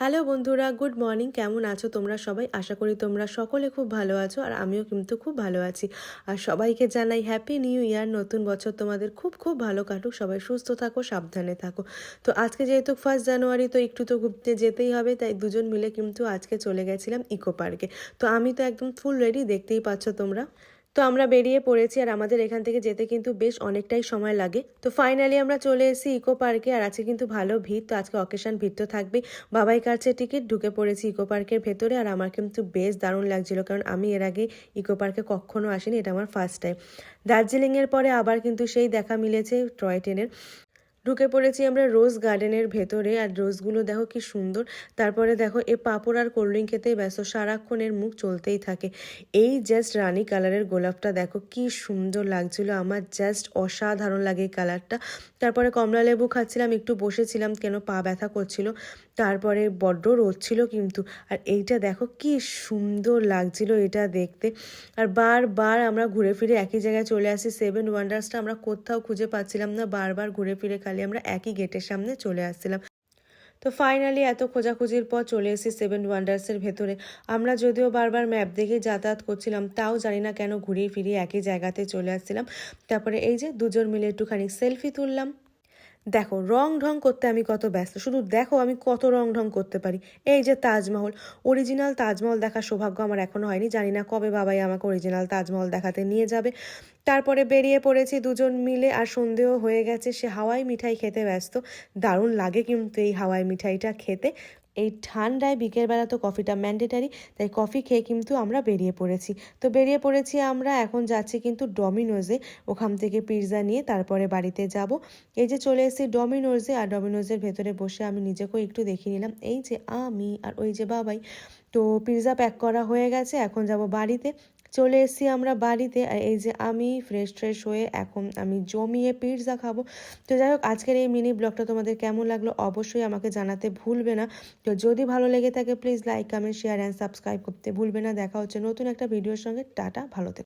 Hello বন্ধুরা, good morning. কেমন আছো তোমরা সবাই? আশা করি তোমরা সকলে খুব ভালো আছো, আর আমিও কিন্তু খুব ভালো আছি। আর সবাইকে জানাই হ্যাপি নিউ ইয়ার। নতুন বছর তোমাদের খুব খুব ভালো কাটুক, সবাই সুস্থ থাকো, সাবধানে থাকো। তো আজকে যেহেতু 1 জানুয়ারি, তো একটু তো ঘুরতে যেতেই হবে, তাই দুজন মিলে কিন্তু আজকে চলে গেছিলাম ইকো পার্কে। তো আমি তো একদম ফুল রেডি, দেখতেই পাচ্ছ তোমরা। তো আমরা বেরিয়ে পড়েছি, আর আমাদের এখান থেকে যেতে কিন্তু বেশ অনেকটাই সময় লাগে। তো ফাইনালি আমরা চলে এসেছি ইকো পার্কে, আর আজকে কিন্তু ভালো ভিড়। তো আজকে অকেশন ভিড় তো থাকবেই। বাবাই কাটছে টিকিট, ঢুকে পড়েছি ইকো পার্কের ভেতরে। আর আমার কিন্তু বেশ দারুণ লাগছিল, কারণ আমি এর আগে ইকো পার্কে কখনো আসিনি, এটা আমার ফার্স্ট টাইম। দার্জিলিংয়ের পরে আবার কিন্তু সেই দেখা মিলেছে টয় ট্রেনের। ঢুকে পড়েছি আমরা রোজ গার্ডেনের ভেতরে, আর রোজগুলো দেখো কি সুন্দর। তারপরে দেখো এ পাঁপড় আর কোল্ড ড্রিঙ্ক খেতেই ব্যস্ত, সারাক্ষণের মুখ চলতেই থাকে। এই জাস্ট রানী কালারের গোলাপটা দেখো কি সুন্দর লাগছিল, আমার জাস্ট অসাধারণ লাগে এই কালারটা। তারপরে কমলা লেবু খাচ্ছিলাম, একটু বসেছিলাম, কেন পা ব্যথা করছিল। তারপরে বড্ড রোদ ছিল কিন্তু। আর এইটা দেখো কি সুন্দর লাগছিল এটা দেখতে। আর বারবার আমরা ঘুরে ফিরে একই জায়গায় চলে আসি। সেভেন ওয়ান্ডার্সটা আমরা কোথাও খুঁজে পাচ্ছিলাম না, বারবার ঘুরে ফিরে খালি আমরা একই গেটের সামনে চলে আসছিলাম। তো ফাইনালি এত খোঁজাখুঁজির পর চলে এসেছি সেভেন ওয়ান্ডার্সের ভেতরে। আমরা যদিও বারবার ম্যাপ দেখে যাতায়াত করছিলাম, তাও জানি না কেন ঘুরিয়ে ফিরিয়ে একই জায়গাতে চলে আসছিলাম। তারপরে এই যে দুজন মিলে একটুখানি সেলফি তুললাম। দেখো রং ঢং করতে আমি কত ব্যস্ত, শুধু দেখো আমি কত রং ঢং করতে পারি। এই যে তাজমহল, অরিজিনাল তাজমহল দেখার সৌভাগ্য আমার এখনো হয়নি, জানি না কবে বাবাই আমাকে অরিজিনাল তাজমহল দেখাতে নিয়ে যাবে। তারপরে বেরিয়ে পড়েছি দুজন মিলে, আর সন্ধেও হয়ে গেছে। সে হাওয়াই মিঠাই খেতে ব্যস্ত। দারুণ লাগে কিন্তু এই হাওয়াই মিঠাইটা খেতে। এই ঠান্ডায় বিকেলবেলা তো কফিটা ম্যান্ডেটারি, তাই কফি খেয়ে কিন্তু আমরা বেরিয়ে পড়েছি। তো বেরিয়ে পড়েছি আমরা, এখন যাচ্ছি কিন্তু ডমিনোজে, ওখান থেকে পিৎজা নিয়ে তারপরে বাড়িতে যাব। এই যে চলে এসেছি ডমিনোজে, আর ডমিনোজের ভেতরে বসে আমি নিজেকেও একটু দেখিয়ে নিলাম। এই যে আমি আর ওই যে বাবাই। তো পিৎজা প্যাক করা হয়ে গেছে, এখন যাব বাড়িতে। চলে এসেছি আমরা বাড়িতে, আর এই যে আমি ফ্রেশ হয়ে এখন আমি জমিয়ে পিৎজা খাবো। তো যাই হোক, আজকের এই মিনি ব্লগটা তোমাদের কেমন লাগলো অবশ্যই আমাকে জানাতে ভুলবে না। তো যদি ভালো লেগে থাকে please like, comment, share and subscribe করতে ভুলবে না। দেখা হচ্ছে নতুন একটা ভিডিওর সঙ্গে। টাটা, ভালো থেকো।